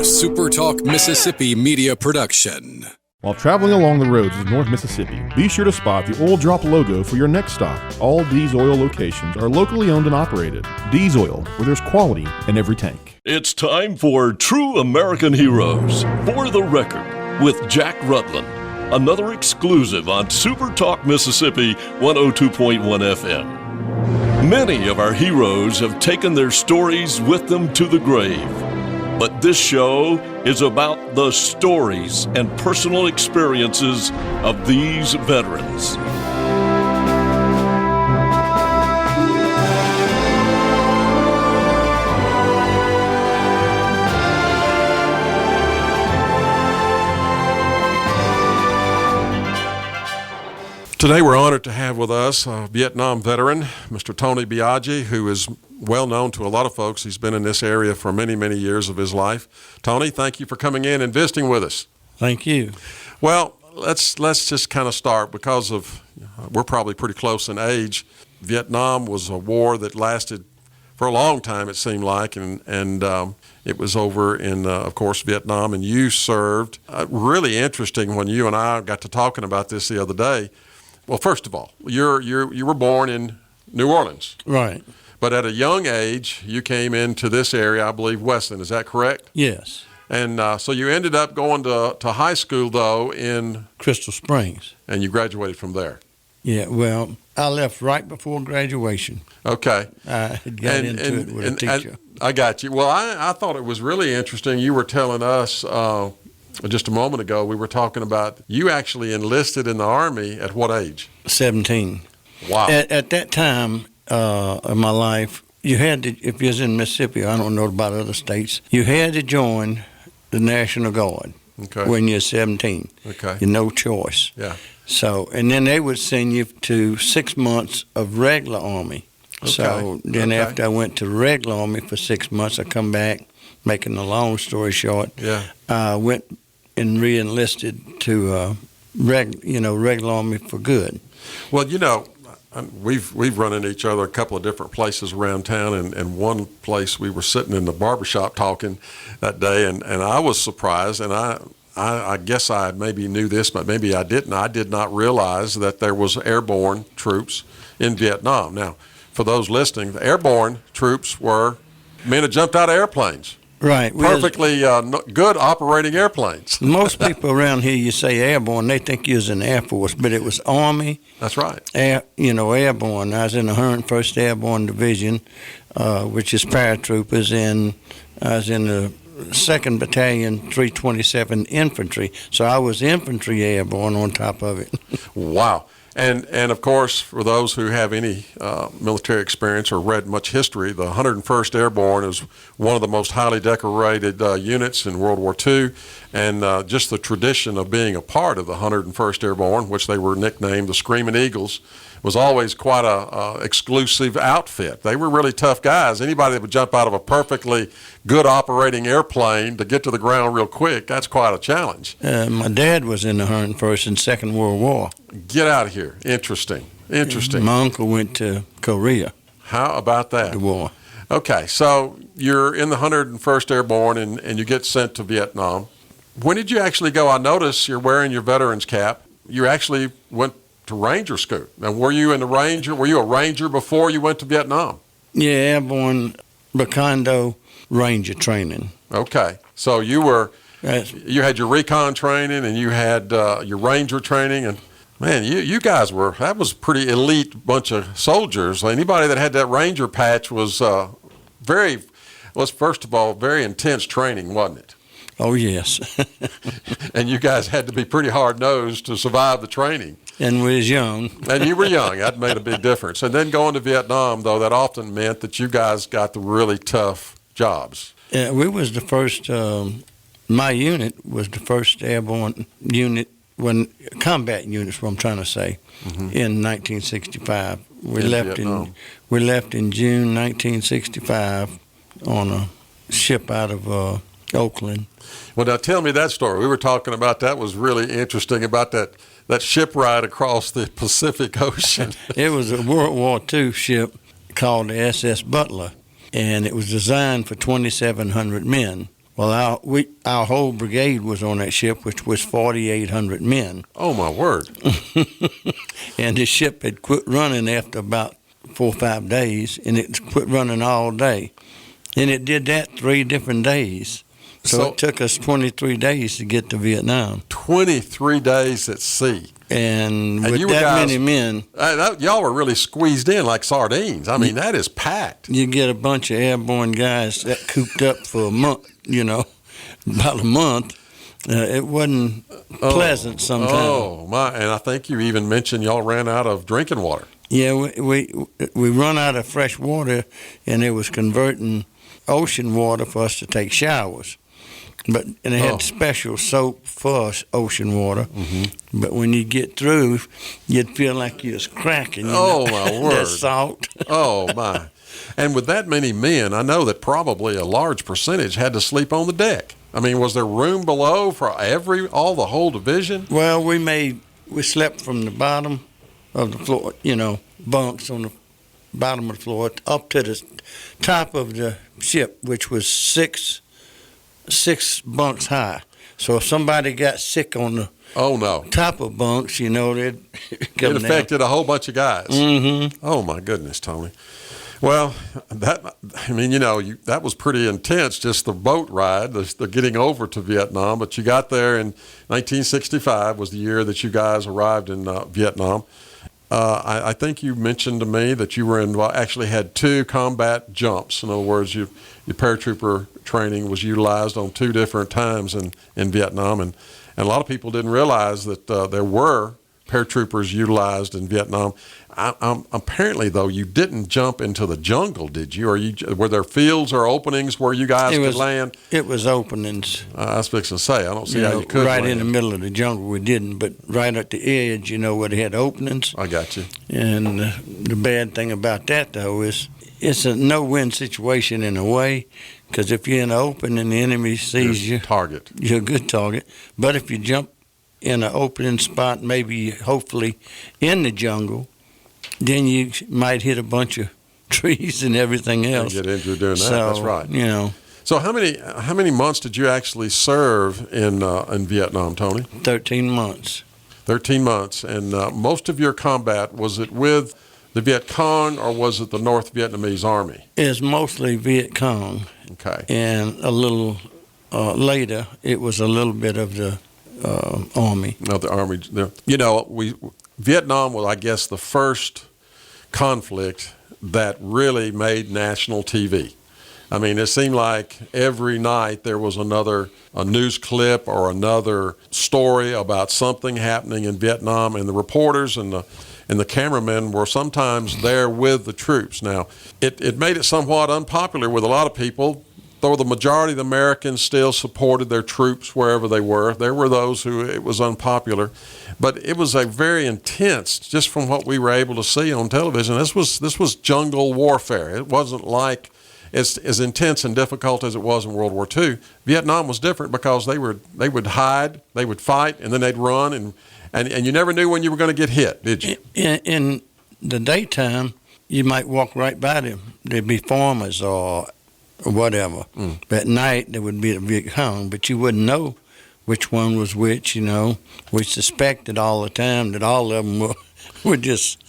SuperTalk Mississippi media production. While traveling along the roads of North Mississippi, be sure to spot the Oil Drop logo for your next stop. All D's Oil locations are locally owned and operated. D's Oil, where there's quality in every tank. It's time for True American Heroes, For the Record, with Jack Rutland. Another exclusive on SuperTalk Mississippi 102.1 FM. Many of our heroes have taken their stories with them to the grave. But this show is about the stories and personal experiences of these veterans. Today we're honored to have with us a Vietnam veteran, Mr. Tony Biagi, who is well known to a lot of folks. He's been in this area for many, many years of his life. Tony, thank you for coming in and visiting with us. Thank you. Well, let's just kind of start because we're probably pretty close in age. Vietnam was a war that lasted for a long time, it seemed like, and it was over in, of course, Vietnam, and you served. Really interesting when you and I got to talking about this the other day. Well, first of all, you were born in New Orleans. Right. But at a young age, you came into this area, I believe, Weston. Is that correct? Yes. And so you ended up going to high school, though, in Crystal Springs. And you graduated from there. Yeah, well, I left right before graduation. Okay. I had got into it with a teacher. I got you. Well, I thought it was really interesting. You were telling us just a moment ago, we were talking about you actually enlisted in the Army at what age? 17. Wow. At that time of my life, you had to, if you was in Mississippi, I don't know about other states, you had to join the National Guard when you're 17. Okay. You no choice. Yeah. So, and then they would send you to 6 months of regular Army. Okay. So then after I went to regular Army for 6 months, I come back, making a long story short. Yeah. I went and re-enlisted to regular Army for good. Well, we've run into each other a couple of different places around town, and one place we were sitting in the barbershop talking that day, and I was surprised, and I guess I maybe knew this, but maybe I didn't. I did not realize that there was airborne troops in Vietnam. Now, for those listening, the airborne troops were men that jumped out of airplanes. Right. Perfectly good operating airplanes. Most people around here, you say airborne, they think you was in the Air Force, but it was Army. That's right. Airborne. I was in the 101st Airborne Division, which is paratroopers, and I was in the 2nd Battalion, 327 Infantry. So I was infantry airborne on top of it. Wow. And of course, for those who have any military experience or read much history, the 101st Airborne is one of the most highly decorated units in World War II. And just the tradition of being a part of the 101st Airborne, which they were nicknamed the Screaming Eagles, was always quite a exclusive outfit. They were really tough guys. Anybody that would jump out of a perfectly good operating airplane to get to the ground real quick, that's quite a challenge. My dad was in the 101st in Second World War. Get out of here. Interesting. My uncle went to Korea. How about that? The war. Okay, so you're in the 101st Airborne and you get sent to Vietnam. When did you actually go? I notice you're wearing your veteran's cap. You actually went to Ranger School. Now, were you a Ranger before you went to Vietnam? Yeah, Airborne Bacondo Ranger training. Okay, so you had your recon training and you had your Ranger training, and man, you guys that was a pretty elite bunch of soldiers. Anybody that had that Ranger patch was first of all, very intense training, wasn't it? Oh, yes. And you guys had to be pretty hard-nosed to survive the training. And we was young. And you were young. That made a big difference. And then going to Vietnam, though, that often meant that you guys got the really tough jobs. Yeah, we was the first, my unit was the first airborne unit, combat units, what I'm trying to say, in 1965. We left in June 1965 on a ship out of Oakland. Well, now tell me that story. We were talking about that was really interesting about that ship ride across the Pacific Ocean. It was a World War II ship called the SS Butler, and it was designed for 2,700 men. Well, our whole brigade was on that ship, which was 4,800 men. Oh, my word. And the ship had quit running after about 4 or 5 days, and it quit running all day. And it did that 3 different days. So it took us 23 days to get to Vietnam. 23 days at sea. And with that many men, y'all were really squeezed in like sardines. I mean, that is packed. You get a bunch of airborne guys that cooped up for a month, about a month. It wasn't pleasant sometimes. Oh, my. And I think you even mentioned y'all ran out of drinking water. Yeah, we run out of fresh water, and it was converting ocean water for us to take showers. And they had special soap for ocean water. Mm-hmm. But when you get through, you'd feel like you was cracking. Oh, my word. That salt. Oh, my. And with that many men, I know that probably a large percentage had to sleep on the deck. I mean, was there room below for the whole division? Well, we slept from the bottom of the floor, bunks on the bottom of the floor up to the top of the ship, which was six bunks high. So if somebody got sick on the top of bunks, they'd come It affected a whole bunch of guys. Mm-hmm. Oh, my goodness, Tony. Well, that was pretty intense, just the boat ride, the getting over to Vietnam. But you got there in 1965 was the year that you guys arrived in Vietnam. I think you mentioned to me that you actually had 2 combat jumps. In other words, your paratrooper training was utilized on 2 different times in Vietnam. And a lot of people didn't realize that there were paratroopers utilized in Vietnam. Apparently, though, you didn't jump into the jungle, did you? Or were there fields or openings where you guys could land? It was openings. I was fixing to say, I don't see how you could right land. in the middle of the jungle, we didn't. But right at the edge, where they had openings. I got you. And the bad thing about that, though, is it's a no-win situation in a way, because if you're in the open and the enemy sees you, you're a good target. But if you jump in an opening spot, hopefully in the jungle, then you might hit a bunch of trees and everything else. And get injured doing that. That's right. So how many months did you actually serve in Vietnam, Tony? 13 months. 13 months. And most of your combat, was it with the Viet Cong or was it the North Vietnamese Army? It's mostly Viet Cong. Okay. And a little later, it was a little bit of the Army. No, the Army. Vietnam was, I guess, the first conflict that really made national TV. I mean, it seemed like every night there was a news clip or another story about something happening in Vietnam, and the reporters and the cameramen were sometimes there with the troops. Now, it made it somewhat unpopular with a lot of people, though the majority of the Americans still supported their troops wherever they were. There were those who it was unpopular. But it was a very intense, just from what we were able to see on television, this was jungle warfare. It wasn't like as intense and difficult as it was in World War II. Vietnam was different because they would hide, they would fight, and then they'd run, and you never knew when you were going to get hit, did you? In the daytime, you might walk right by them. There'd be farmers or whatever. At night, there would be a Viet Cong, but you wouldn't know which one was which, We suspected all the time that all of them were just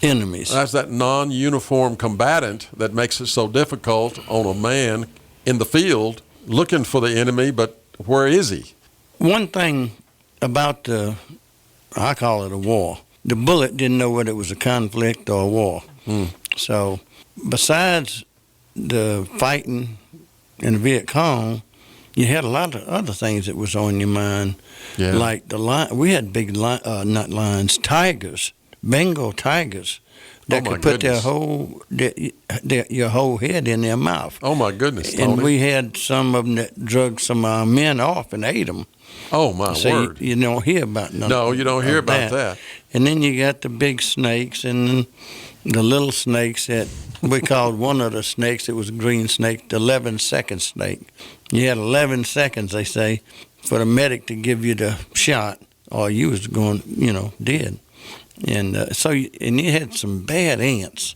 enemies. That's that non-uniform combatant that makes it so difficult on a man in the field looking for the enemy, but where is he? One thing about I call it a war, the bullet didn't know whether it was a conflict or a war. So besides the fighting in the Viet Cong, you had a lot of other things that was on your mind, like we had big not lions, tigers, Bengal tigers that could put their your whole head in their mouth. Oh my goodness, Tony. And we had some of them that drugged some of our men off and ate them. Oh my word! You don't hear about none. No, you don't hear about that. And then you got the big snakes and the little snakes that we called one of the snakes. It was a green snake, the 11-second snake. You had 11 seconds, they say, for the medic to give you the shot, or you was going, dead. And you had some bad ants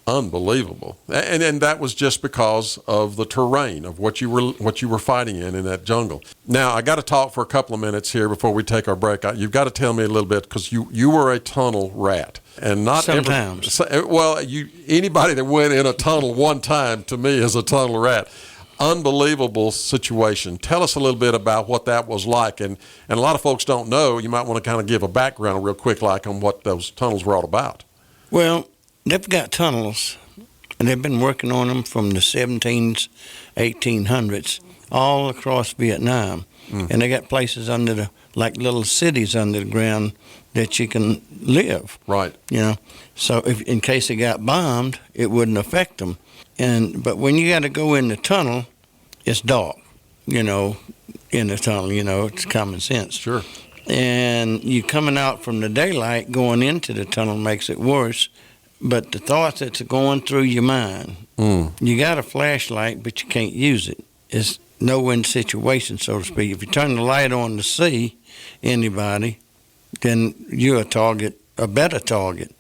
Unbelievable. And that was just because of the terrain of what you were fighting in that jungle. Now, I got to talk for a couple of minutes here before we take our break. You've got to tell me a little bit, because you were a tunnel rat. And not sometimes. Anybody that went in a tunnel one time, to me, is a tunnel rat. Unbelievable situation. Tell us a little bit about what that was like. And a lot of folks don't know. You might want to kind of give a background real quick, like on what those tunnels were all about. Well, they've got tunnels, and they've been working on them from the 1700s, 1800s, all across Vietnam. And they got places like little cities under the ground that you can live. Right. So if in case they got bombed, it wouldn't affect them. But when you got to go in the tunnel, it's dark, in the tunnel, it's common sense. Sure. And you coming out from the daylight, going into the tunnel makes it worse. But the thoughts that's going through your mind, you got a flashlight, but you can't use it. It's no-win situation, so to speak. If you turn the light on to see anybody, then you're a better target.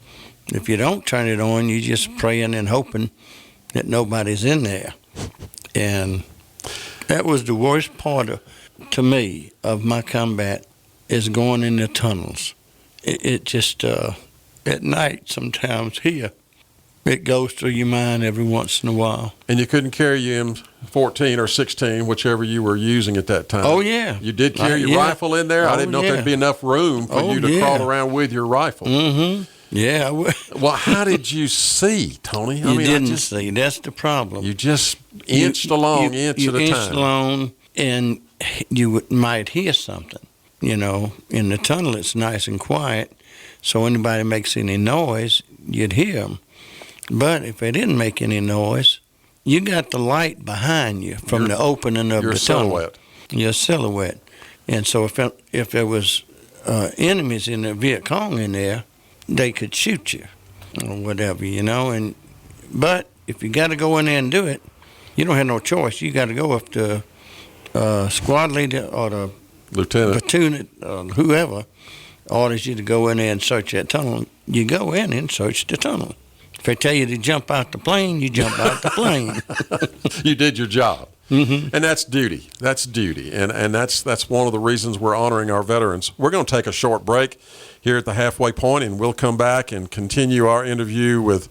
If you don't turn it on, you're just praying and hoping that nobody's in there. And that was the worst part to me of my combat, is going in the tunnels. It just, at night sometimes here, it goes through your mind every once in a while. And you couldn't carry your M14 or 16, whichever you were using at that time. Oh, yeah. You did carry your rifle in there? I didn't know if there'd be enough room for you to crawl around with your rifle. Mm-hmm. Yeah. Well, how did you see, Tony? You didn't see. That's the problem. You just inched along, inch at a time. You inched along, and you might hear something. In the tunnel, it's nice and quiet, so anybody makes any noise, you'd hear them. But if they didn't make any noise, you got the light behind you from the opening of the tunnel. Silhouette. Your silhouette. And so if there was enemies in the Viet Cong in there, they could shoot you or whatever, But if you got to go in there and do it, you don't have no choice. You got to go if the squad leader or the lieutenant, platoon, whoever orders you to go in there and search that tunnel. You go in and search the tunnel. If they tell you to jump out the plane, you jump out the plane. You did your job. Mm-hmm. And that's duty. That's duty. And that's one of the reasons we're honoring our veterans. We're going to take a short break here at the halfway point, and we'll come back and continue our interview with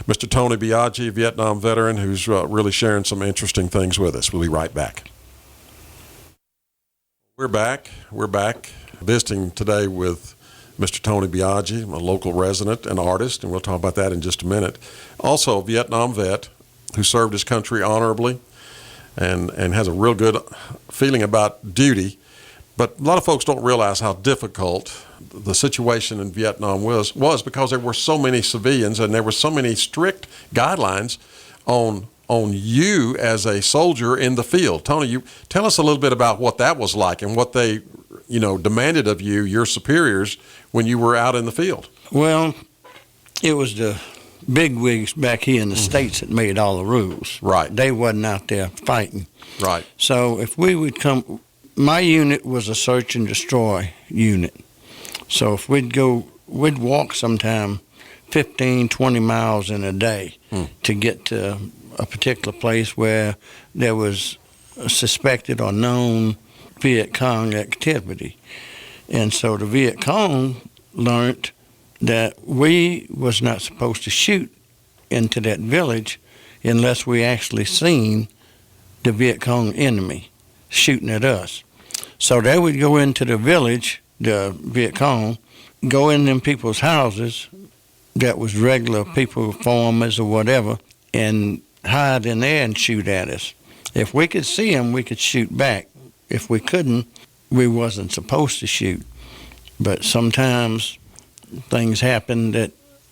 Mr. Tony Biagi, Vietnam veteran, who's really sharing some interesting things with us. We'll be right back. We're back visiting today with Mr. Tony Biagi, a local resident and artist, and we'll talk about that in just a minute. Also, a Vietnam vet who served his country honorably and has a real good feeling about duty. But a lot of folks don't realize how difficult the situation in Vietnam was because there were so many civilians and there were so many strict guidelines on you as a soldier in the field. Tony, you tell us a little bit about what that was like and what they, demanded of you, your superiors, when you were out in the field. Well, it was the big wigs back here in the States that made all the rules. Right. They wasn't out there fighting. Right. So if we would come, my unit was a search and destroy unit. So if we'd walk sometime 15, 20 miles in a day to get to a particular place where there was a suspected or known Viet Cong activity. And so the Viet Cong learned that we was not supposed to shoot into that village unless we actually seen the Viet Cong enemy shooting at us. So they would go into the village, the Viet Cong, go in them people's houses that was regular people, farmers or whatever, and hide in there and shoot at us. If we could see them, we could shoot back. If we couldn't, we wasn't supposed to shoot. But sometimes things happen that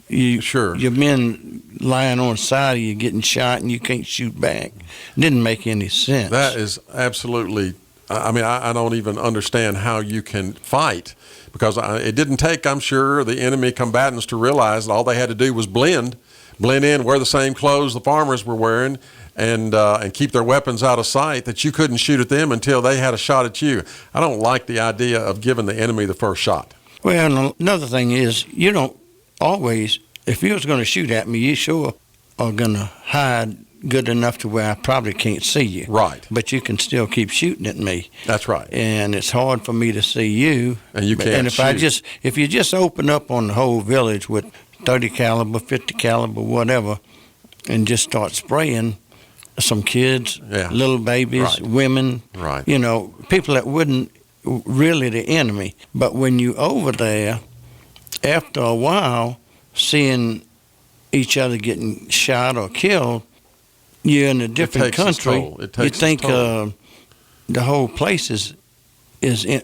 your men lying on the side of you getting shot and you can't shoot back. It didn't make any sense. That is absolutely, I don't even understand how you can fight, because it didn't take, I'm sure, the enemy combatants to realize that all they had to do was blend in, wear the same clothes the farmers were wearing, and keep their weapons out of sight, that you couldn't shoot at them until they had a shot at you. I don't like the idea of giving the enemy the first shot. Well, another thing is, you don't always, if you was going to shoot at me, you sure are going to hide good enough to where I probably can't see you. Right. But you can still keep shooting at me. That's right. And it's hard for me to see you. And you can't And shoot. if you just open up on the whole village with 30 caliber, 50 caliber, whatever, and just start spraying some kids, Yeah. little babies, Right. women, Right. people that wouldn't really the enemy. But when you over there, after a while, seeing each other getting shot or killed, you're in a different takes its country. toll. It You takes its think toll. the whole place is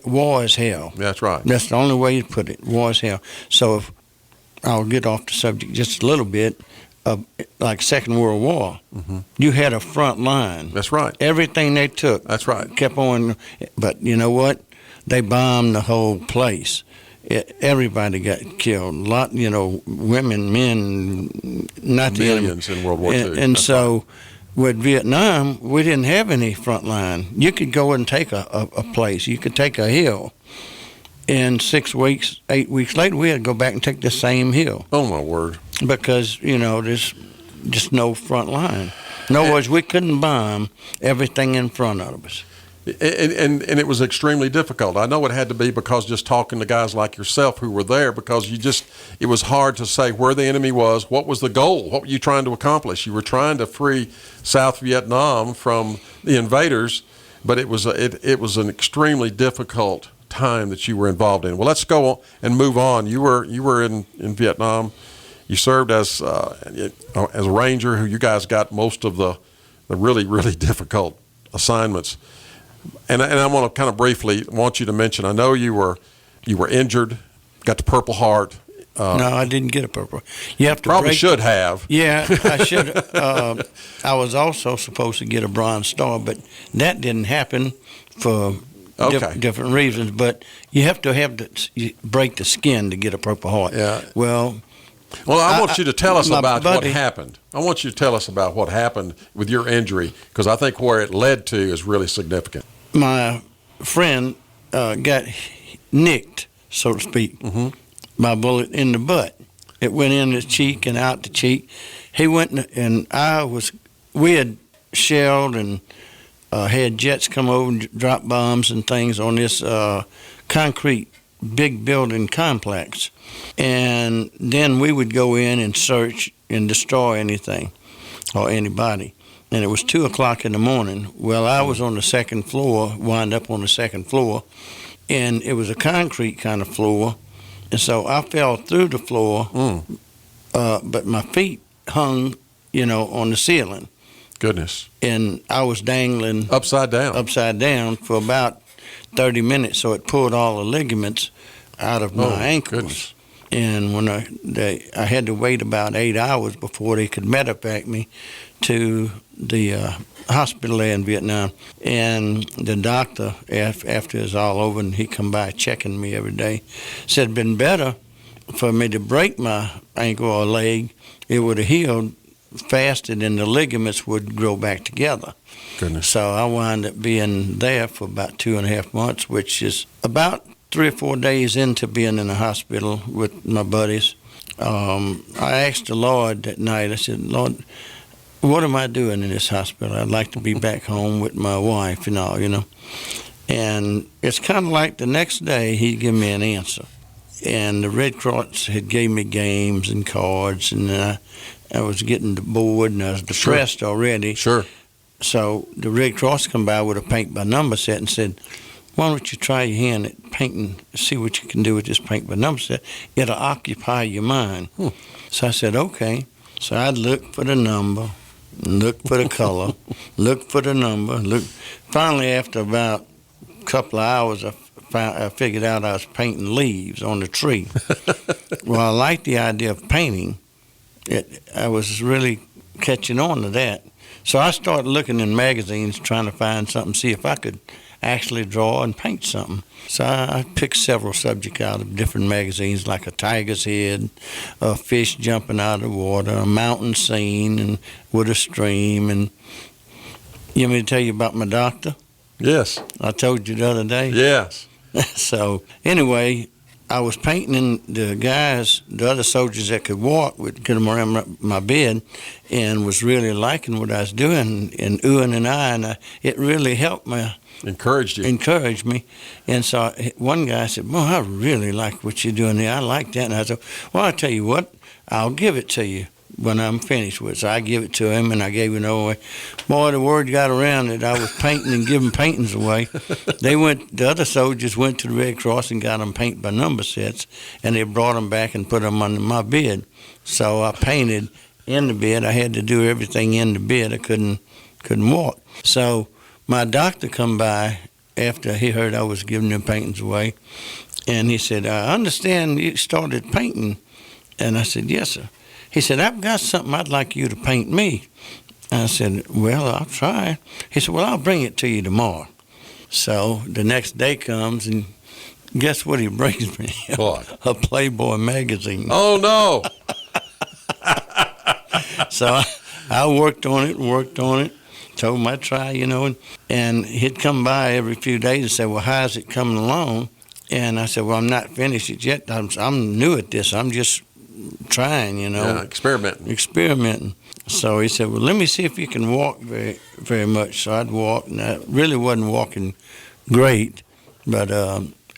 war is hell. That's right. That's the only way you put it. War is hell. So if I'll get off the subject just a little bit. Like Second World War, you had a front line. That's right. Everything they took. That's right. Kept on, but you know what? They bombed the whole place. Everybody got killed. A lot, women, men, not the enemy. Millions in World War II. And That's so, with Vietnam, we didn't have any front line. You could go and take a place. You could take a hill. And 6 weeks, 8 weeks later, we had to go back and take the same hill. Oh, my word. Because, there's just no front line. In other words, we couldn't bomb everything in front of us. And it was extremely difficult. I know it had to be because just talking to guys like yourself who were there, because it was hard to say where the enemy was, what was the goal, what were you trying to accomplish. You were trying to free South Vietnam from the invaders, but it was an extremely difficult time that you were involved in. Well, let's go and move on. You were in Vietnam. You served as a ranger, who you guys got most of the really, really difficult assignments. And I want to kind of briefly want you to mention, I know you were injured, got the Purple Heart. No, I didn't get a Purple. You have to probably should have. Yeah, I should. I was also supposed to get a Bronze Star, but that didn't happen for different reasons. But you have to you break the skin to get a Purple Heart. Yeah. Well, I want you to tell us about what buddy, happened. I want you to tell us about what happened with your injury, because I think where it led to is really significant. My friend got nicked, so to speak, by a bullet in the butt. It went in his cheek and out the cheek. He went and we had shelled and had jets come over and drop bombs and things on this concrete big building complex. And then we would go in and search and destroy anything or anybody. And it was 2 o'clock in the morning. Well, I was on the second floor, wound up on the second floor, and it was a concrete kind of floor. And so I fell through the floor, but my feet hung, on the ceiling. Goodness. And I was dangling upside down for about 30 minutes, so it pulled all the ligaments out of my ankles. Goodness. And when I had to wait about 8 hours before they could medevac me to the hospital there in Vietnam. And the doctor, after it was all over, and he come by checking me every day, said it'd been better for me to break my ankle or leg. It would have healed faster than the ligaments would grow back together. Goodness. So I wound up being there for about 2.5 months, which is about 3 or 4 days into being in the hospital with my buddies. I asked the Lord that night, I said, Lord, what am I doing in this hospital? I'd like to be back home with my wife and all, And it's kind of like the next day he gave me an answer. And the Red Cross had gave me games and cards, and I was getting bored and I was depressed already. Sure. So the Red Cross come by with a paint by number set and said, why don't you try your hand at painting, see what you can do with this paint by number set. It'll occupy your mind. So I said, okay. So I'd look for the number, look for the color, look for the number. Finally, after about a couple of hours, I figured out I was painting leaves on the tree. Well, I liked the idea of painting. I was really catching on to that. So I started looking in magazines, trying to find something, see if I could actually draw and paint something. So I picked several subjects out of different magazines, like a tiger's head, a fish jumping out of the water, a mountain scene and with a stream. And you want me to tell you about my doctor? Yes. I told you the other day. Yes. So anyway, I was painting the guys, the other soldiers that could walk, would get them around my bed, and was really liking what I was doing, and oohing and eyeing. It really helped me. Encouraged me. And so one guy said, "Boy, I really like what you're doing there. I like that." And I said, "Well, I'll tell you what, I'll give it to you when I'm finished with it." So I give it to him, and I gave it away. Boy, the word got around that I was painting and giving paintings away. The other soldiers went to the Red Cross and got them paint by number sets, and they brought them back and put them under my bed. So I painted in the bed. I had to do everything in the bed. I couldn't walk. So my doctor come by after he heard I was giving them paintings away, and he said, "I understand you started painting." And I said, "Yes, sir." He said, "I've got something I'd like you to paint me." I said, "Well, I'll try." He said, "Well, I'll bring it to you tomorrow." So the next day comes, and guess what he brings me? What? A Playboy magazine. Oh, no. So I worked on it, told him I'd try, and he'd come by every few days and say, "Well, how's it coming along?" And I said, "Well, I'm not finished it yet. I'm new at this. I'm just trying, Yeah, experimenting. So he said, "Well, let me see if you can walk very, very much." So I'd walk, and I really wasn't walking great. But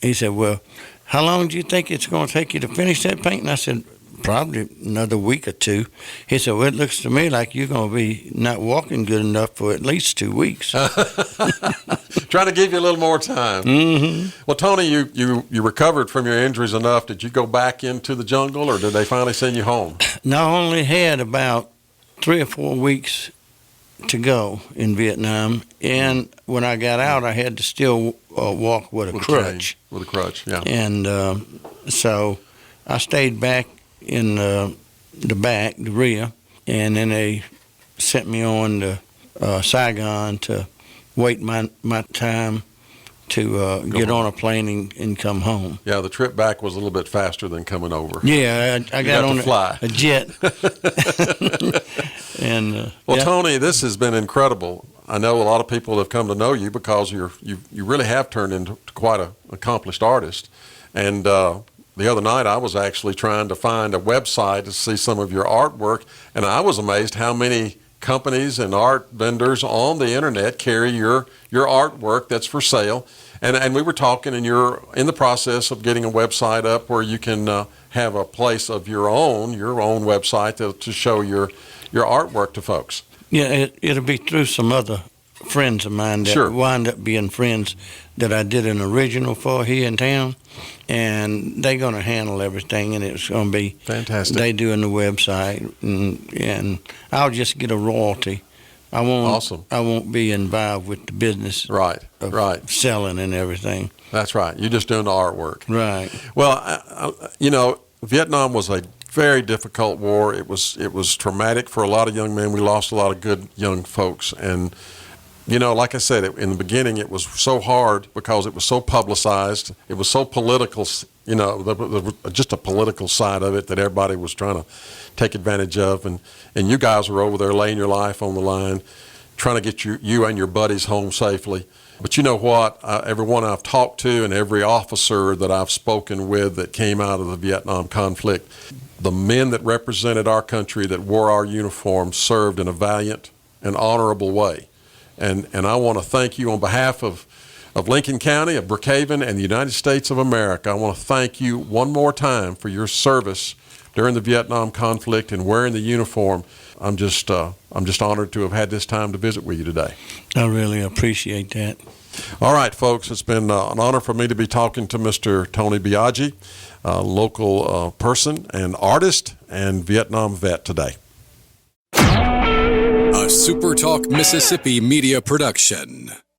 he said, "Well, how long do you think it's going to take you to finish that painting?" I said, "Probably another week or two." He said, "Well, it looks to me like you're going to be not walking good enough for at least 2 weeks." Trying to give you a little more time. Mm-hmm. Well, Tony, you recovered from your injuries enough. Did you go back into the jungle, or did they finally send you home? No, I only had about 3 or 4 weeks to go in Vietnam, and when I got out, I had to still walk with a crutch. With a crutch, yeah. And so I stayed back in the rear, and then they sent me on to Saigon to wait my time to get on a plane and come home. Yeah, the trip back was a little bit faster than coming over. Yeah, I got on a jet. And well, yeah. Tony, this has been incredible. I know a lot of people have come to know you because you really have turned into quite an accomplished artist. And the other night I was actually trying to find a website to see some of your artwork, and I was amazed how many companies and art vendors on the internet carry your artwork that's for sale. And we were talking, and you're in the process of getting a website up where you can have a place of your own website to show your artwork to folks. Yeah, it'll be through some other friends of mine that wind up being friends that I did an original for here in town, and they're going to handle everything, and it's going to be fantastic. They doing the website, and I'll just get a royalty. I won't be involved with the business of selling and everything. That's right. You're just doing the artwork. Right. Well, Vietnam was a very difficult war. It was traumatic for a lot of young men. We lost a lot of good young folks, and like I said, in the beginning, it was so hard because it was so publicized. It was so political, just a political side of it that everybody was trying to take advantage of. And you guys were over there laying your life on the line, trying to get you and your buddies home safely. But you know what? Everyone I've talked to and every officer that I've spoken with that came out of the Vietnam conflict, the men that represented our country, that wore our uniform, served in a valiant and honorable way. And I want to thank you on behalf of Lincoln County, of Brookhaven, and the United States of America. I want to thank you one more time for your service during the Vietnam conflict and wearing the uniform. I'm just honored to have had this time to visit with you today. I really appreciate that. All right, folks, it's been an honor for me to be talking to Mr. Tony Biagi, a local person and artist and Vietnam vet today. A SuperTalk Mississippi media production.